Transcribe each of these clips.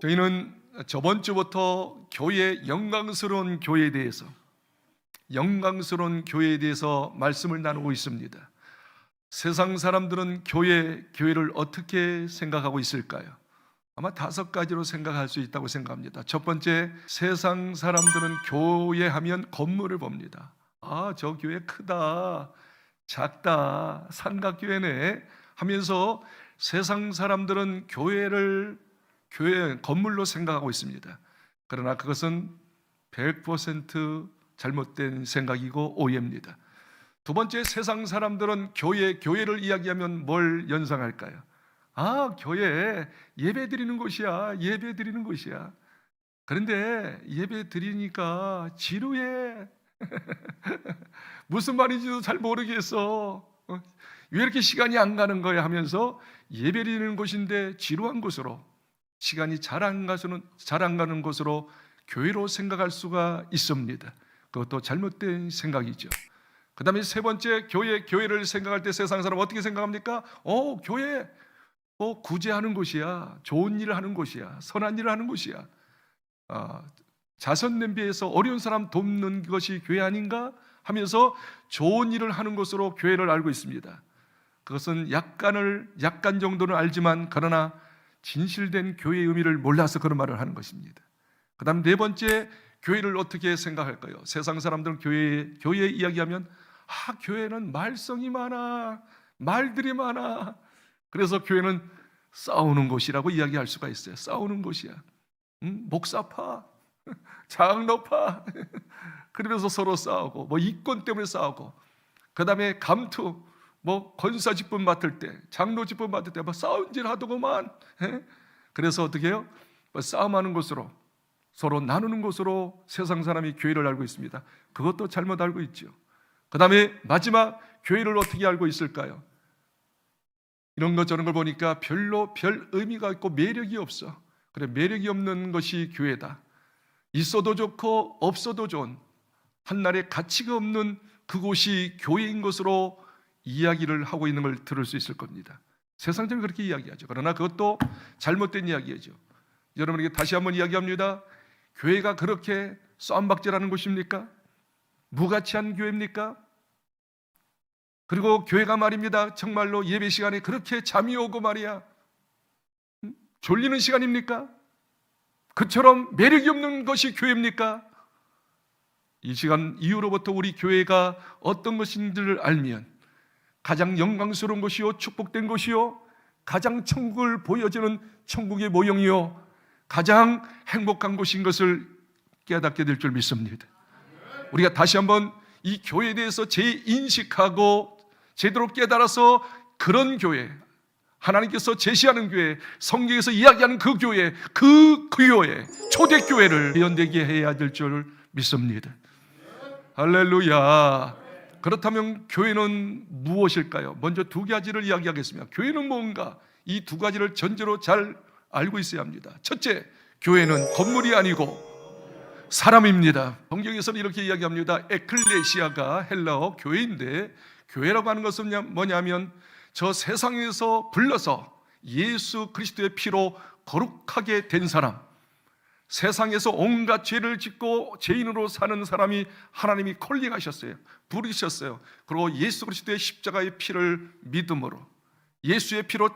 저희는 저번 주부터 영광스러운 교회에 대해서 말씀을 나누고 있습니다. 세상 사람들은 교회를 어떻게 생각하고 있을까요? 아마 5가지로 생각할 수 있다고 생각합니다. 첫 번째, 세상 사람들은 교회 하면 건물을 봅니다. 저 교회 크다, 작다, 삼각교회네 하면서 세상 사람들은 교회 건물로 생각하고 있습니다. 그러나 그것은 100% 잘못된 생각이고 오해입니다. 두 번째, 세상 사람들은 교회를 이야기하면 뭘 연상할까요? 교회 예배 드리는 곳이야. 그런데 예배 드리니까 지루해. 무슨 말인지도 잘 모르겠어. 왜 이렇게 시간이 안 가는 거야 하면서 예배 드리는 곳인데 지루한 곳으로, 시간이 잘 안 가는 곳으로 교회로 생각할 수가 있습니다. 그것도 잘못된 생각이죠. 그 다음에 세 번째, 교회를 생각할 때 세상 사람 어떻게 생각합니까? 교회 구제하는 곳이야, 좋은 일을 하는 곳이야, 선한 일을 하는 곳이야, 자선 냄비에서 어려운 사람 돕는 것이 교회 아닌가 하면서 좋은 일을 하는 곳으로 교회를 알고 있습니다. 그것은 약간 정도는 알지만 그러나 진실된 교회의 의미를 몰라서 그런 말을 하는 것입니다. 그 다음 네 번째, 교회를 어떻게 생각할까요? 세상 사람들은 교회 이야기하면 교회는 말썽이 많아, 말들이 많아. 그래서 교회는 싸우는 곳이라고 이야기할 수가 있어요. 싸우는 곳이야. 목사파, 장로파 그러면서 서로 싸우고, 이권 때문에 싸우고, 그 다음에 감투, 권사 직분 맡을 때, 장로 직분 맡을 때 싸움질 하더구만. 그래서 어떻게 해요? 싸움하는 곳으로, 서로 나누는 곳으로 세상 사람이 교회를 알고 있습니다. 그것도 잘못 알고 있죠. 그 다음에 마지막, 교회를 어떻게 알고 있을까요? 이런 것 저런 걸 보니까 별 의미가 있고 매력이 없어. 그래, 매력이 없는 것이 교회다. 있어도 좋고 없어도 좋은, 한날의 가치가 없는 그곳이 교회인 것으로 이야기를 하고 있는 걸 들을 수 있을 겁니다. 세상적으로 그렇게 이야기하죠. 그러나 그것도 잘못된 이야기죠. 여러분에게 다시 한번 이야기합니다. 교회가 그렇게 싸움박질하는 곳입니까? 무가치한 교회입니까? 그리고 교회가 말입니다, 정말로 예배 시간에 그렇게 잠이 오고 말이야, 졸리는 시간입니까? 그처럼 매력이 없는 것이 교회입니까? 이 시간 이후로부터 우리 교회가 어떤 것인지를 알면 가장 영광스러운 것이요, 축복된 것이요, 가장 천국을 보여주는 천국의 모형이요, 가장 행복한 곳인 것을 깨닫게 될 줄 믿습니다. 우리가 다시 한번 이 교회에 대해서 재인식하고 제대로 깨달아서 그런 교회, 하나님께서 제시하는 교회, 성경에서 이야기하는 그 교회, 그 교회, 초대교회를 연대게 해야 될 줄 믿습니다. 할렐루야. 그렇다면 교회는 무엇일까요? 먼저 2가지를 이야기하겠습니다. 교회는 뭔가? 이 2가지를 전제로 잘 알고 있어야 합니다. 첫째, 교회는 건물이 아니고 사람입니다. 성경에서는 이렇게 이야기합니다. 에클레시아가 헬라어 교회인데, 교회라고 하는 것은 뭐냐면 저 세상에서 불러서 예수 그리스도의 피로 거룩하게 된 사람, 세상에서 온갖 죄를 짓고 죄인으로 사는 사람이 하나님이 콜링하셨어요, 부르셨어요. 그리고 예수 그리스도의 십자가의 피를 믿음으로, 예수의 피로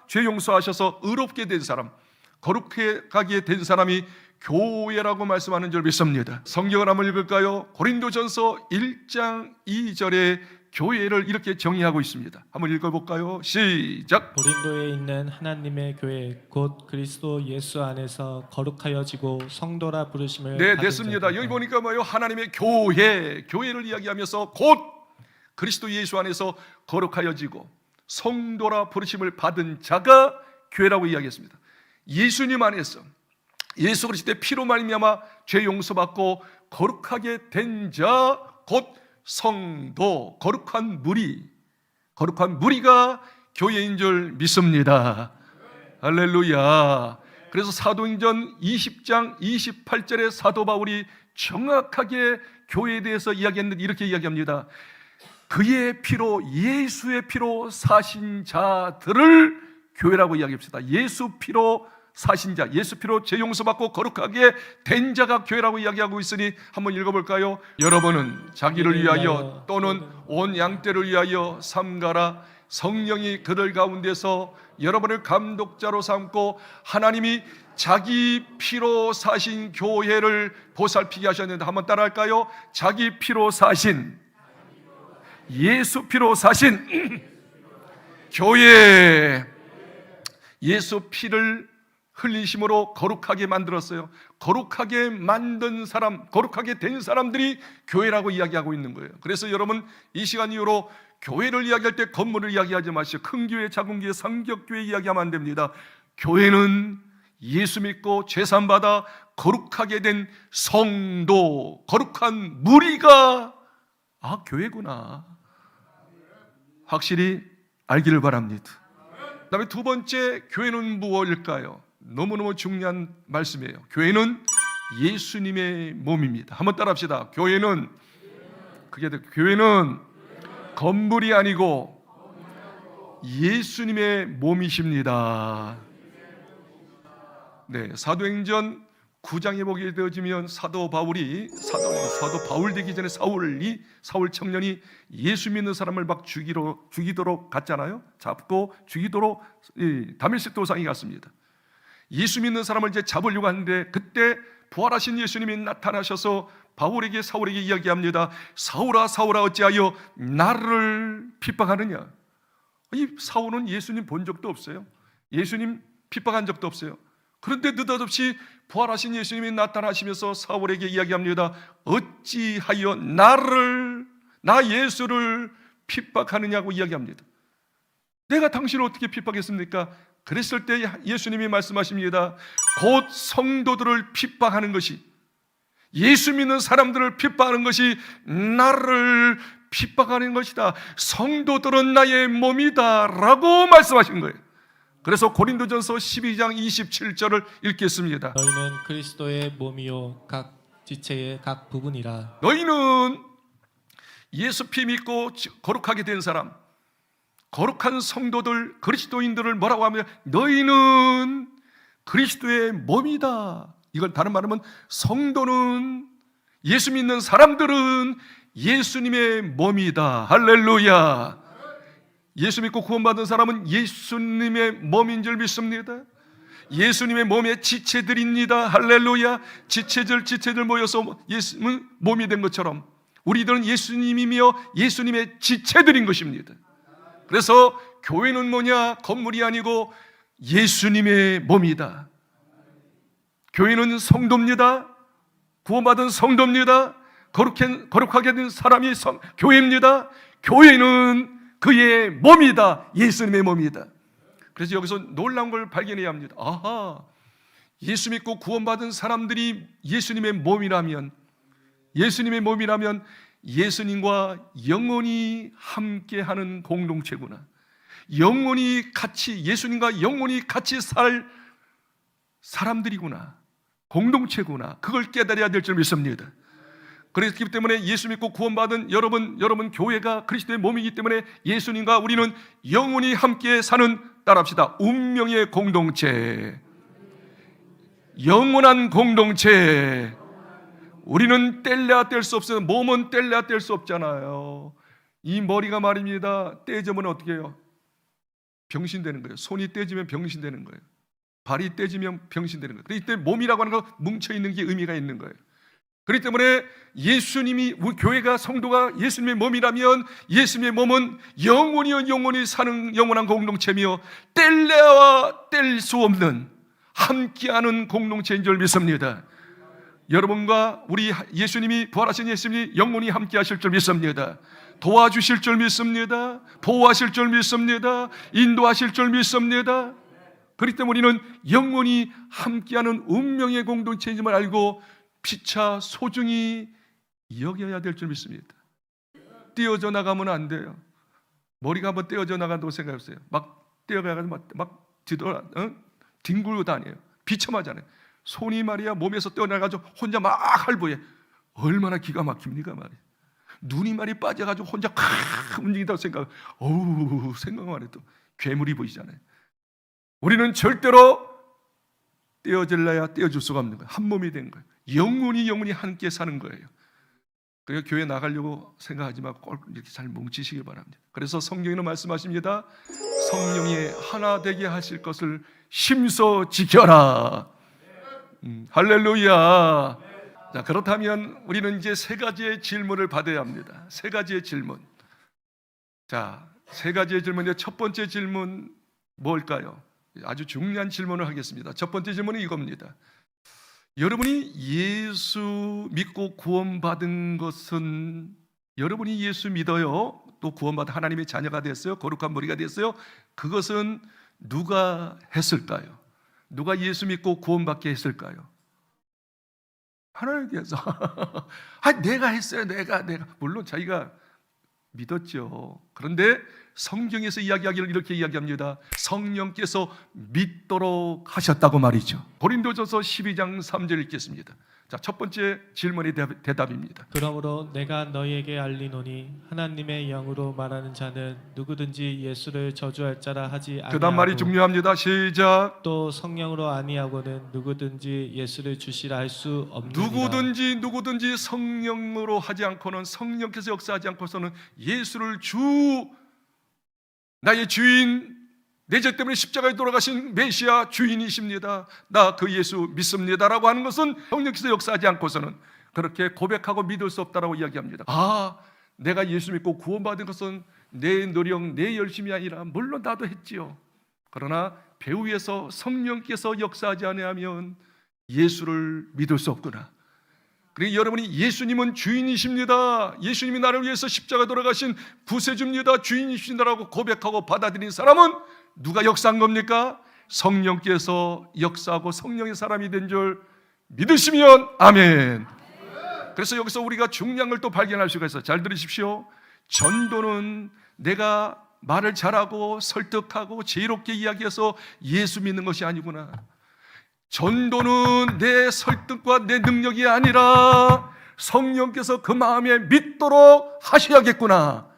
죄 용서하셔서 의롭게 된 사람, 거룩하게 된 사람이 교회라고 말씀하는 줄 믿습니다. 성경을 한번 읽을까요? 고린도전서 1장 2절에 교회를 이렇게 정의하고 있습니다. 한번 읽어볼까요? 시작. 고린도에 있는 하나님의 교회 곧 그리스도 예수 안에서 거룩하여지고 성도라 부르심을 받은 됐습니다. 자들과. 여기 보니까 뭐예요? 하나님의 교회를 이야기하면서 곧 그리스도 예수 안에서 거룩하여지고 성도라 부르심을 받은 자가 교회라고 이야기했습니다. 예수님 안에서, 예수 그리스도의 피로 말미암아 죄 용서받고 거룩하게 된 자, 곧 성도, 거룩한 무리가 교회인 줄 믿습니다. 할렐루야. 그래서 사도행전 20장 28절에 사도 바울이 정확하게 교회에 대해서 이야기했는데 이렇게 이야기합니다. 그의 피로, 예수의 피로 사신 자들을 교회라고 이야기합시다. 예수 피로 사신 자, 예수 피로 죄 용서받고 거룩하게 된 자가 교회라고 이야기하고 있으니 한번 읽어볼까요? 여러분은 자기를 위하여 또는 온 양떼를 위하여 삼가라. 성령이 그들 가운데서 여러분을 감독자로 삼고 하나님이 자기 피로 사신 교회를 보살피게 하셨는데 한번 따라할까요? 자기 피로 사신, 예수 피로 사신 교회, 예수 피를 흘리심으로 거룩하게 만들었어요. 거룩하게 만든 사람, 거룩하게 된 사람들이 교회라고 이야기하고 있는 거예요. 그래서 여러분 이 시간 이후로 교회를 이야기할 때 건물을 이야기하지 마시고 큰 교회, 작은 교회, 성격교회 이야기하면 안 됩니다. 교회는 예수 믿고 죄산 받아 거룩하게 된 성도, 거룩한 무리가 교회구나 확실히 알기를 바랍니다. 그 다음에 두 번째, 교회는 무엇일까요? 너무너무 중요한 말씀이에요. 교회는 예수님의 몸입니다. 한번 따라합시다. 교회는 건물이 아니고 예수님의 몸이십니다. 네, 사도행전 9장에 보게 되어지면 사도 바울 되기 전에 사울 청년이 예수 믿는 사람을 막 죽이도록 갔잖아요. 잡고 죽이도록 다메섹 도상에 갔습니다. 예수 믿는 사람을 이제 잡으려고 하는데 그때 부활하신 예수님이 나타나셔서 사울에게 이야기합니다. 사울아 사울아 어찌하여 나를 핍박하느냐. 이 사울은 예수님 본 적도 없어요. 예수님 핍박한 적도 없어요. 그런데 느닷없이 부활하신 예수님이 나타나시면서 사울에게 이야기합니다. 어찌하여 나 예수를 핍박하느냐고 이야기합니다. 내가 당신을 어떻게 핍박했습니까? 그랬을 때 예수님이 말씀하십니다. 곧 성도들을 핍박하는 것이, 예수 믿는 사람들을 핍박하는 것이 나를 핍박하는 것이다. 성도들은 나의 몸이다 라고 말씀하신 거예요. 그래서 고린도전서 12장 27절을 읽겠습니다. 너희는 그리스도의 몸이요 각 지체의 각 부분이라. 너희는 예수 피 믿고 거룩하게 된 사람, 거룩한 성도들, 그리스도인들을 뭐라고 하면 너희는 그리스도의 몸이다. 이걸 다른 말하면 성도는, 예수 믿는 사람들은 예수님의 몸이다. 할렐루야. 예수 믿고 구원받은 사람은 예수님의 몸인 줄 믿습니다. 예수님의 몸의 지체들입니다. 할렐루야. 지체들 모여서 예수님은 몸이 된 것처럼 우리들은 예수님이며 예수님의 지체들인 것입니다. 그래서 교회는 뭐냐? 건물이 아니고 예수님의 몸이다. 교회는 성도입니다. 구원받은 성도입니다. 거룩하게 된 사람이 교회입니다. 교회는 그의 몸이다. 예수님의 몸이다. 그래서 여기서 놀라운 걸 발견해야 합니다. 예수 믿고 구원받은 사람들이 예수님의 몸이라면 예수님과 영원히 함께하는 공동체구나. 예수님과 영원히 같이 살 사람들이구나. 공동체구나. 그걸 깨달아야 될 줄 믿습니다. 그렇기 때문에 예수 믿고 구원받은 여러분 교회가 그리스도의 몸이기 때문에 예수님과 우리는 영원히 함께 사는, 따라합시다, 운명의 공동체, 영원한 공동체. 우리는 뗄래야 뗄 수 없어요. 몸은 뗄래야 뗄 수 없잖아요. 이 머리가 말입니다. 떼지면 어떻게 해요? 병신되는 거예요. 손이 떼지면 병신되는 거예요. 발이 떼지면 병신되는 거예요. 그렇기 때문에 몸이라고 하는 거 뭉쳐있는 게 의미가 있는 거예요. 그렇기 때문에 우리 교회가, 성도가 예수님의 몸이라면 예수님의 몸은 영원히 사는 영원한 공동체며 뗄래야 뗄 수 없는 함께하는 공동체인 줄 믿습니다. 여러분과 우리 예수님이, 부활하신 예수님이 영원히 함께 하실 줄 믿습니다. 도와주실 줄 믿습니다. 보호하실 줄 믿습니다. 인도하실 줄 믿습니다. 그렇기 때문에 우리는 영원히 함께하는 운명의 공동체임을 알고 피차 소중히 여겨야 될 줄 믿습니다. 떼어져 나가면 안 돼요. 머리가 한번 떼어져 나간다고 생각해보세요. 막 떼어가가지고 막 뒹굴고 다녀요. 비참하잖아요. 손이 말이야 몸에서 떼어나가지고 혼자 막 할부해. 얼마나 기가 막힙니까 말이야. 눈이 말이 빠져가지고 혼자 움직인다고 생각만 해도 괴물이 보이잖아요. 우리는 절대로 떼어질래야 떼어줄 수가 없는 거예요. 한 몸이 된 거예요. 영혼이 함께 사는 거예요. 그러니까 교회 나가려고 생각하지 말고 꼭 이렇게 잘 뭉치시길 바랍니다. 그래서 성경에는 말씀하십니다. 성령이 하나 되게 하실 것을 힘써 지켜라. 할렐루야. 자, 그렇다면 우리는 이제 세 가지의 질문을 받아야 합니다. 세 가지의 질문. 자, 세 가지의 질문인데 첫 번째 질문 뭘까요? 아주 중요한 질문을 하겠습니다. 첫 번째 질문은 이겁니다. 여러분이 예수 믿고 구원받은 것은, 여러분이 예수 믿어요, 또 구원받아 하나님의 자녀가 됐어요, 거룩한 머리가 됐어요. 그것은 누가 했을까요? 누가 예수 믿고 구원받게 했을까요? 하나님께서. 내가 했어요. 내가 물론 자기가 믿었죠. 그런데 성경에서 이야기하기를 이렇게 이야기합니다. 성령께서 믿도록 하셨다고 말이죠. 고린도전서 12장 3절 읽겠습니다. 자, 첫 번째 질문의 대답입니다. 그러므로 내가 너희에게 알리노니 하나님의 영으로 말하는 자는 누구든지 예수를 저주할 자라 하지 아니하고, 그 다음 말이 중요합니다. 시작. 또 성령으로 아니하고는 누구든지 예수를 주시라 할 수 없느니라. 누구든지 성령으로 하지 않고는, 성령께서 역사하지 않고서는 예수를 나의 주인, 내 죄 때문에 십자가에 돌아가신 메시아 주인이십니다, 나 그 예수 믿습니다라고 하는 것은 성령께서 역사하지 않고서는 그렇게 고백하고 믿을 수 없다라고 이야기합니다. 내가 예수 믿고 구원받은 것은 내 노력, 내 열심이 아니라, 물론 나도 했지요. 그러나 배후에서 성령께서 역사하지 아니하면 예수를 믿을 수 없구나. 그러니까 여러분이 예수님은 주인이십니다, 예수님이 나를 위해서 십자가 돌아가신 구세주입니다, 주인이십니다라고 고백하고 받아들인 사람은 누가 역사한 겁니까? 성령께서 역사하고 성령의 사람이 된 줄 믿으시면 아멘. 그래서 여기서 우리가 중요한 걸 또 발견할 수가 있어요. 잘 들으십시오. 전도는 내가 말을 잘하고 설득하고 지혜롭게 이야기해서 예수 믿는 것이 아니구나. 전도는 내 설득과 내 능력이 아니라 성령께서 그 마음에 믿도록 하셔야겠구나.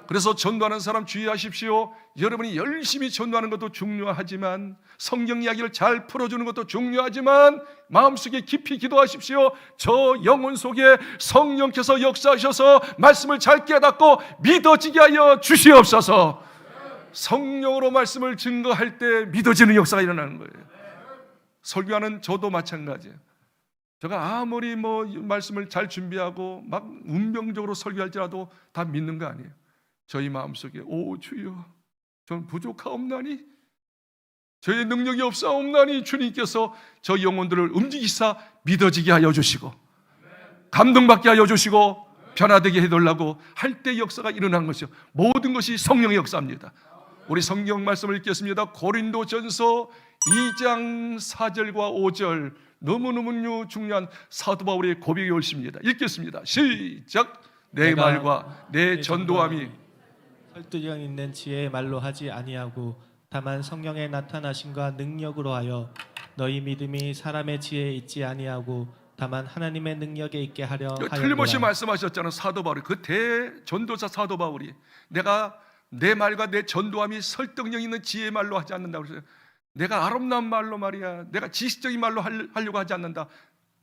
그래서 전도하는 사람 주의하십시오. 여러분이 열심히 전도하는 것도 중요하지만, 성경 이야기를 잘 풀어주는 것도 중요하지만, 마음속에 깊이 기도하십시오. 저 영혼 속에 성령께서 역사하셔서 말씀을 잘 깨닫고 믿어지게 하여 주시옵소서. 성령으로 말씀을 증거할 때 믿어지는 역사가 일어나는 거예요. 설교하는 저도 마찬가지예요. 제가 아무리 말씀을 잘 준비하고 막 운명적으로 설교할지라도 다 믿는 거 아니에요. 저희 마음속에 주여, 저는 부족하옵나니, 저의 능력이 없사옵나니 주님께서 저 영혼들을 움직이사 믿어지게 하여 주시고 감동받게 하여 주시고 변화되게 해달라고 할 때 역사가 일어난 것이요. 모든 것이 성령의 역사입니다. 우리 성경 말씀을 읽겠습니다. 고린도전서 2장 4절과 5절, 너무너무 중요한 사도 바울의 고백이 옳습니다. 읽겠습니다. 시작. 내 말과 내 전도함이 설득력 있는 지혜의 말로 하지 아니하고 다만 성령의 나타나심과 능력으로 하여, 너희 믿음이 사람의 지혜에 있지 아니하고 다만 하나님의 능력에 있게 하려 하였노라. 틀림없이 말씀하셨잖아요. 사도 바울이, 그 대전도자 사도 바울이, 내가 내 말과 내 전도함이 설득력 있는 지혜의 말로 하지 않는다고 그랬어요. 내가 아름다운 말로 말이야, 내가 지식적인 말로 하려고 하지 않는다.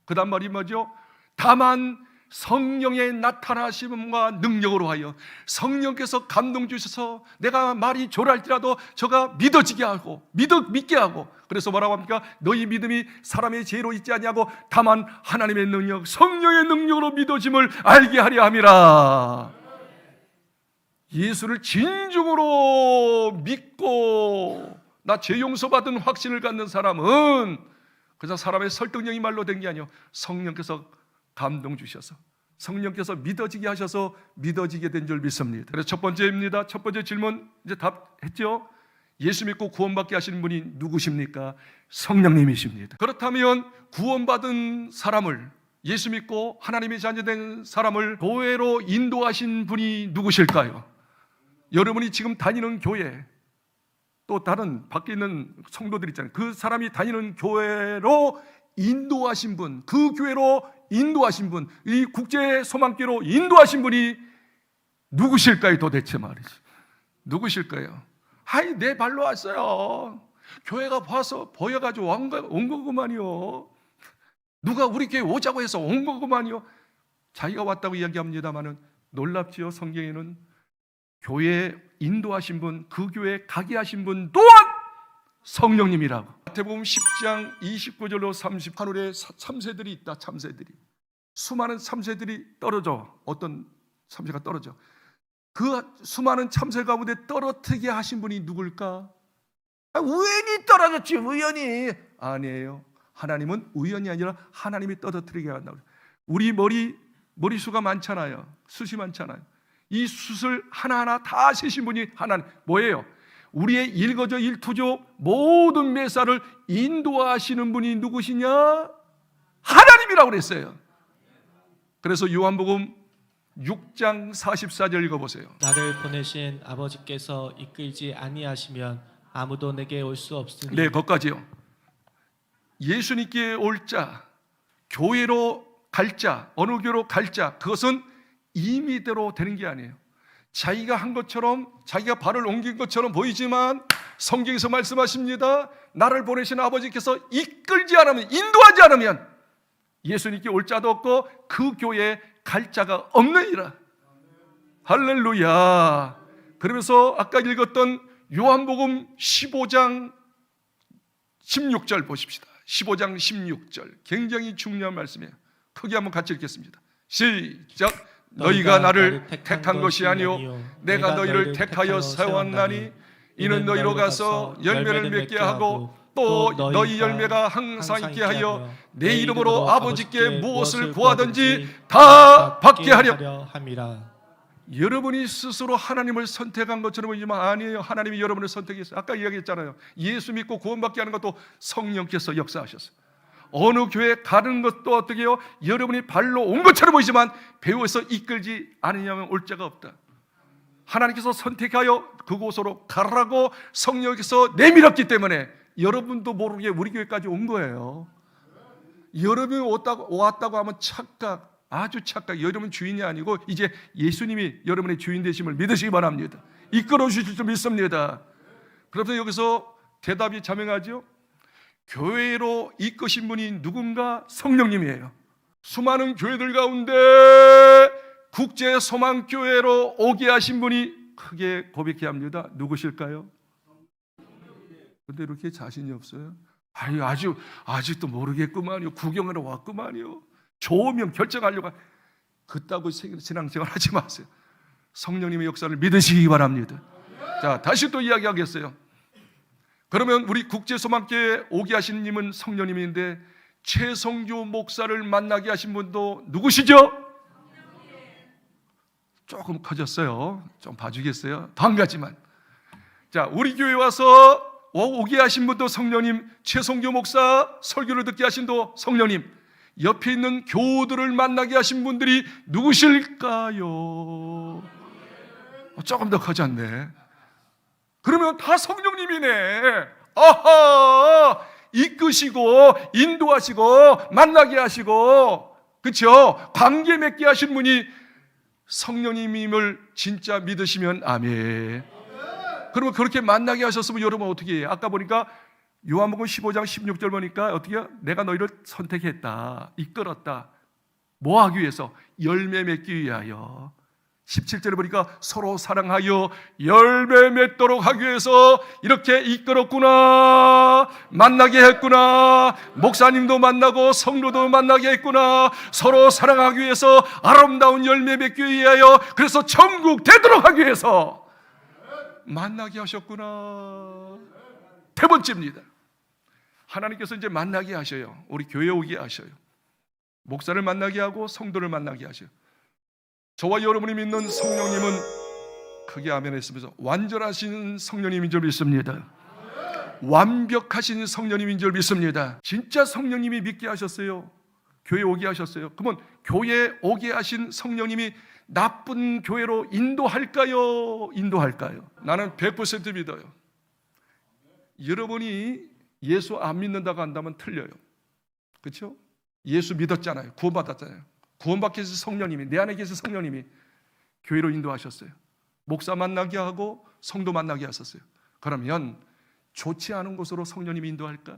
그 다음 말이 뭐죠? 다만 성령의 나타나심과 능력으로 하여, 성령께서 감동 주셔서 내가 말이 조랄지라도 저가 믿어지게 하고 믿게 하고, 그래서 뭐라고 합니까? 너희 믿음이 사람의 지혜로 있지 아니하고 다만 하나님의 능력, 성령의 능력으로 믿어짐을 알게 하려 함이라. 예수를 진중으로 믿고 나 죄 용서받은 확신을 갖는 사람은 그저 사람의 설득력이 말로 된 게 아니요, 성령께서 감동 주셔서 성령께서 믿어지게 하셔서 믿어지게 된 줄 믿습니다. 그래서 첫 번째입니다. 첫 번째 질문 이제 답했죠. 예수 믿고 구원받게 하시는 분이 누구십니까? 성령님이십니다. 그렇다면 구원받은 사람을, 예수 믿고 하나님의 자녀된 사람을 교회로 인도하신 분이 누구실까요? 여러분이 지금 다니는 교회, 또 다른 밖에 있는 성도들 있잖아요. 그 사람이 다니는 교회로 인도하신 분, 그 교회로 인도하신 분, 이 국제 소망교회로 인도하신 분이 누구실까요? 도대체 말이지, 누구실까요? 내 발로 왔어요. 교회가 봐서 보여가지고 온 거구만요. 누가 우리 교회 오자고 해서 온 거구만요. 자기가 왔다고 이야기합니다마는 놀랍지요. 성경에는 교회에 인도하신 분, 그 교회에 가게 하신 분 또한 성령님이라고. 마태복음 10장 29절로 30, 하늘에 참새들이 있다. 참새들이, 수많은 참새들이 떨어져. 어떤 참새가 떨어져. 그 수많은 참새 가운데 떨어뜨리게 하신 분이 누굴까? 우연히 떨어졌지. 우연히. 아니에요. 하나님은 우연이 아니라 하나님이 떨어뜨리게 한다고. 우리 머리수가 많잖아요. 숫이 많잖아요. 이 숫을 하나하나 다 세신 분이 하나님. 뭐예요? 우리의 일거저 일투조 모든 매사를 인도하시는 분이 누구시냐? 하나님이라고 그랬어요. 그래서 요한복음 6장 44절 읽어보세요. 나를 보내신 아버지께서 이끌지 아니하시면 아무도 내게 올 수 없으니. 네, 거기까지요. 예수님께 올 자, 교회로 갈 자, 어느 교회로 갈 자, 그것은 임의대로 되는 게 아니에요. 자기가 한 것처럼, 자기가 발을 옮긴 것처럼 보이지만 성경에서 말씀하십니다. 나를 보내신 아버지께서 이끌지 않으면, 인도하지 않으면 예수님께 올 자도 없고 그 교회에 갈 자가 없느니라. 할렐루야. 그러면서 아까 읽었던 요한복음 15장 16절 보십시다. 15장 16절 굉장히 중요한 말씀이에요. 크게 한번 같이 읽겠습니다. 시작. 너희가 나를 택한 것이 아니요 내가 너희를 택하여 세웠나니 이는 너희로 가서 열매를 맺게 하고 또 너희 열매가 항상 있게 하여 내 이름으로 아버지께 무엇을 구하든지 다 받게 하려 함이라. 여러분이 스스로 하나님을 선택한 것처럼 보이지만 아니에요. 하나님이 여러분을 선택했어요. 아까 이야기했잖아요. 예수 믿고 구원받게 하는 것도 성령께서 역사하셨어요. 어느 교회 가는 것도 어떻게 해요? 여러분이 발로 온 것처럼 보이지만 배워서 이끌지 않으냐면 올 자가 없다. 하나님께서 선택하여 그곳으로 가라고 성령께서 내밀었기 때문에 여러분도 모르게 우리 교회까지 온 거예요. 여러분이 왔다고 하면 착각, 아주 착각. 여러분 주인이 아니고 이제 예수님이 여러분의 주인 되심을 믿으시기 바랍니다. 이끌어 주실 줄 믿습니다. 그래서 여기서 대답이 자명하죠. 교회로 이끄신 분이 누군가? 성령님이에요. 수많은 교회들 가운데 국제 소망교회로 오게 하신 분이 크게 고백해야 합니다. 누구실까요? 근데 이렇게 자신이 없어요? 아유, 아직도 모르겠구만요. 구경하러 왔구만요. 좋으면 결정하려고. 그따구 신앙생활 하지 마세요. 성령님의 역사를 믿으시기 바랍니다. 자, 다시 또 이야기하겠어요. 그러면 우리 국제소망교회에 오게 하신 님은 성령님인데 최성주 목사를 만나게 하신 분도 누구시죠? 조금 커졌어요. 좀 봐주겠어요? 더 한 가지만. 자, 우리 교회 와서 오게 하신 분도 성령님, 최성주 목사 설교를 듣게 하신 도 성령님, 옆에 있는 교우들을 만나게 하신 분들이 누구실까요? 조금 더 커졌네. 그러면 다 성령님이네. 아하! 이끄시고 인도하시고 만나게 하시고, 그렇죠? 관계 맺게 하신 분이 성령님임을 진짜 믿으시면 아멘. 그러면 그렇게 만나게 하셨으면 여러분 어떻게 해요? 아까 보니까 요한복음 15장 16절 보니까 어떻게 해요? 내가 너희를 선택했다, 이끌었다. 뭐 하기 위해서? 열매 맺기 위하여. 17절에 보니까 서로 사랑하여 열매 맺도록 하기 위해서 이렇게 이끌었구나, 만나게 했구나, 목사님도 만나고 성도도 만나게 했구나, 서로 사랑하기 위해서 아름다운 열매 맺기 위하여, 그래서 천국 되도록 하기 위해서 만나게 하셨구나. 세 번째입니다. 하나님께서 이제 만나게 하셔요. 우리 교회 오게 하셔요. 목사를 만나게 하고 성도를 만나게 하셔요. 저와 여러분이 믿는 성령님은 크게 아멘 했으면서 완전하신 성령님인 줄 믿습니다. 완벽하신 성령님인 줄 믿습니다. 진짜 성령님이 믿게 하셨어요. 교회 오게 하셨어요. 그러면 교회 오게 하신 성령님이 나쁜 교회로 인도할까요? 인도할까요? 나는 100% 믿어요. 여러분이 예수 안 믿는다고 한다면 틀려요. 그렇죠? 예수 믿었잖아요. 구원받았잖아요. 구원받기 위해서 성령님이, 내 안에 계신 성령님이 교회로 인도하셨어요. 목사 만나게 하고 성도 만나게 하셨어요. 그러면 좋지 않은 곳으로 성령님이 인도할까?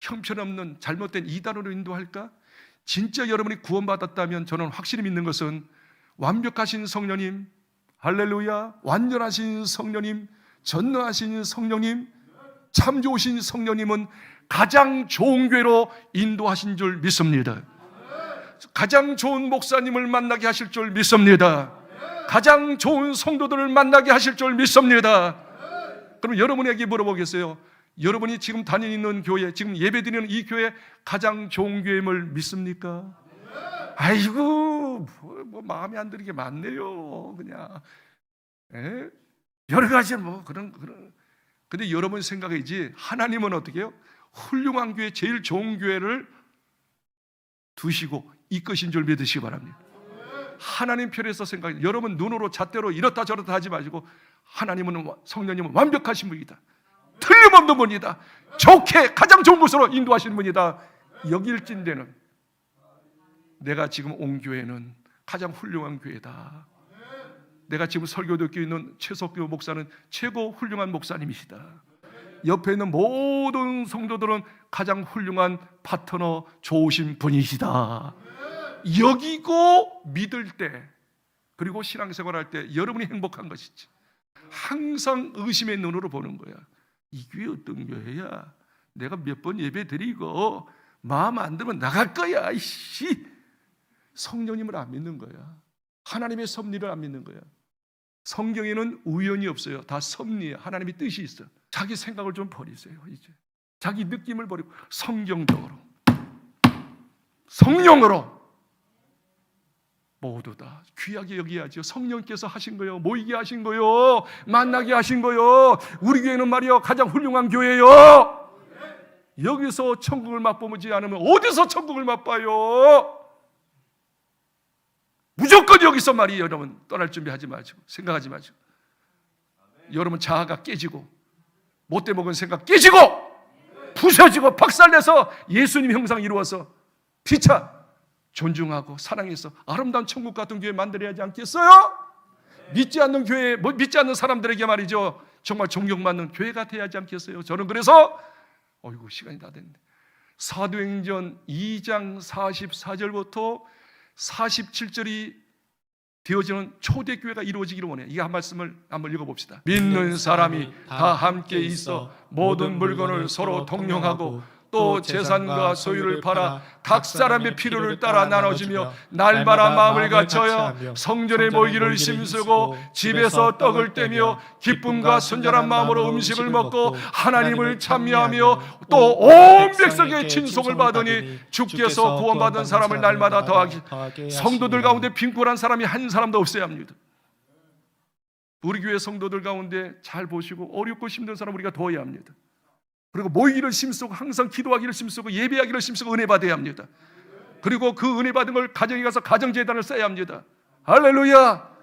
형편없는 잘못된 이단으로 인도할까? 진짜 여러분이 구원받았다면 저는 확실히 믿는 것은 완벽하신 성령님, 할렐루야, 완전하신 성령님, 전능하신 성령님, 참 좋으신 성령님은 가장 좋은 교회로 인도하신 줄 믿습니다. 가장 좋은 목사님을 만나게 하실 줄 믿습니다. 가장 좋은 성도들을 만나게 하실 줄 믿습니다. 그럼 여러분에게 물어보겠어요. 여러분이 지금 다니는 교회, 지금 예배드리는 이 교회 가장 좋은 교회임을 믿습니까? 아이고, 뭐 마음에 안 드는 게 많네요. 그냥 여러 가지 그런. 근데 여러분 생각이지 하나님은 어떻게 해요? 훌륭한 교회, 제일 좋은 교회를 두시고 이끄신 줄 믿으시기 바랍니다. 하나님 편에서 생각해. 여러분 눈으로 잣대로 이렇다 저렇다 하지 마시고 하나님은, 성령님은 완벽하신 분이다. 틀림없는 분이다. 좋게 가장 좋은 곳으로 인도하시는 분이다. 여길진대는 내가 지금 온 교회는 가장 훌륭한 교회다. 내가 지금 설교 듣고 있는 최석교 목사는 최고 훌륭한 목사님이시다. 옆에 있는 모든 성도들은 가장 훌륭한 파트너, 좋으신 분이시다. 여기고 믿을 때, 그리고 신앙생활할 때 여러분이 행복한 것이지. 항상 의심의 눈으로 보는 거야. 이 교회 어떤 교회야? 내가 몇 번 예배 드리고 마음 안 들면 나갈 거야. 이씨, 성령님을 안 믿는 거야. 하나님의 섭리를 안 믿는 거야. 성경에는 우연이 없어요. 다 섭리예요. 하나님의 뜻이 있어. 자기 생각을 좀 버리세요. 이제 자기 느낌을 버리고 성경적으로, 성령으로 모두 다 귀하게 여기야죠. 성령께서 하신 거요, 모이게 하신 거요, 만나게 하신 거요. 우리 교회는 말이요 가장 훌륭한 교회요. 여기서 천국을 맛보지 않으면 어디서 천국을 맛봐요? 무조건 여기서 말이에요. 여러분 떠날 준비하지 마시고, 생각하지 마시고, 여러분 자아가 깨지고 못돼 먹은 생각 깨지고 부서지고 박살내서 예수님 형상 이루어서 피차 존중하고 사랑해서 아름다운 천국 같은 교회 만들어야 하지 않겠어요? 믿지 않는 교회, 믿지 않는 사람들에게 말이죠, 정말 존경받는 교회가 돼야 하지 않겠어요? 저는 그래서 어이구 시간이 다 됐는데 사도행전 2장 44절부터 47절이 되어지는 초대교회가 이루어지기를 원해요. 이 한 말씀을 한번 읽어봅시다. 믿는 사람이 다 함께 있어 모든 물건을 서로 통용하고 또 재산과 소유를 팔아 각 사람의 필요를 따라 나눠주며 날마다 마음을 갖춰여 성전에 모이기를 힘쓰고 집에서 떡을 떼며 기쁨과 순전한 마음으로 음식을 먹고 하나님을 찬미하며 또 온 백성의 친송을 받으니 주께서 구원받은 사람을 날마다 더하기. 성도들 가운데 빈곤한 사람이 한 사람도 없어야 합니다. 우리 교회 성도들 가운데 잘 보시고 어렵고 힘든 사람 우리가 도와야 합니다. 그리고 모이기를 힘쓰고 항상 기도하기를 힘쓰고 예배하기를 힘쓰고 은혜 받아야 합니다. 그리고 그 은혜 받은 걸 가정에 가서 가정재단을 써야 합니다. 할렐루야.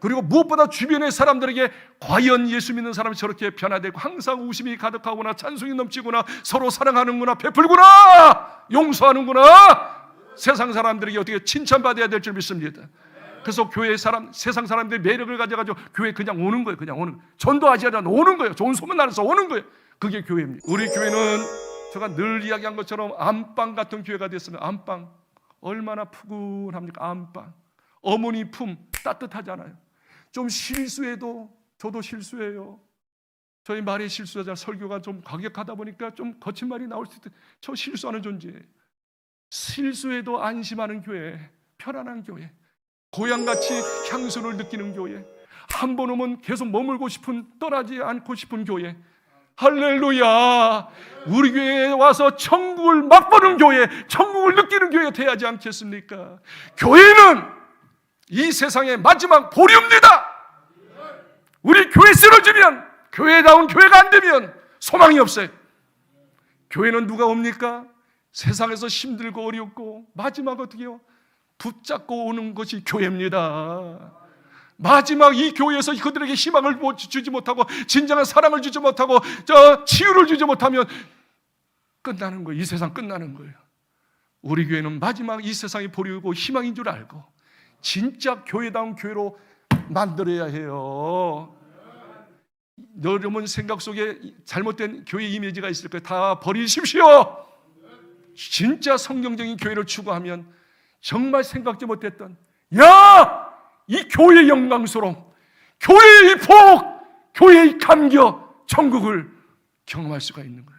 그리고 무엇보다 주변의 사람들에게 과연 예수 믿는 사람이 저렇게 변화되고 항상 웃음이 가득하구나, 찬송이 넘치구나, 서로 사랑하는구나, 베풀구나, 용서하는구나, 세상 사람들에게 어떻게 칭찬받아야 될 줄 믿습니다. 그래서 교회 사람, 세상 사람들이 매력을 가져가지고 교회 그냥 오는 거예요. 그냥 오는 거예요. 전도하지 않아 오는 거예요. 좋은 소문 나서 오는 거예요. 그게 교회입니다. 우리 교회는 제가 늘 이야기한 것처럼 안방 같은 교회가 됐으면, 안방 얼마나 푸근합니까? 안방 어머니 품 따뜻하잖아요. 좀 실수해도, 저도 실수해요. 저희 말에 실수하자, 설교가 좀 과격하다 보니까 좀 거친 말이 나올 수 있대. 저 실수하는 존재예요. 실수해도 안심하는 교회, 편안한 교회, 고향같이 향수를 느끼는 교회, 한 번 오면 계속 머물고 싶은, 떠나지 않고 싶은 교회. 할렐루야. 우리 교회에 와서 천국을 맛보는 교회, 천국을 느끼는 교회가 돼야 하지 않겠습니까? 교회는 이 세상의 마지막 보리입니다. 우리 교회 쓰러지면, 교회다운 교회가 안 되면 소망이 없어요. 교회는 누가 옵니까? 세상에서 힘들고 어렵고 마지막 어떻게 해요? 붙잡고 오는 것이 교회입니다. 마지막 이 교회에서 그들에게 희망을 주지 못하고 진정한 사랑을 주지 못하고 치유를 주지 못하면 끝나는 거예요. 이 세상 끝나는 거예요. 우리 교회는 마지막 이 세상이 보리고 희망인 줄 알고 진짜 교회다운 교회로 만들어야 해요. 여러분 생각 속에 잘못된 교회 이미지가 있을 거예요. 다 버리십시오. 진짜 성경적인 교회를 추구하면 정말 생각지 못했던, 야! 이 교회의 영광스러움, 교회의 복, 교회의 감격, 천국을 경험할 수가 있는 거예요.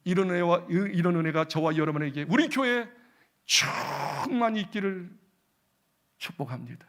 이런 은혜가 저와 여러분에게, 우리 교회에 충만히 있기를 축복합니다.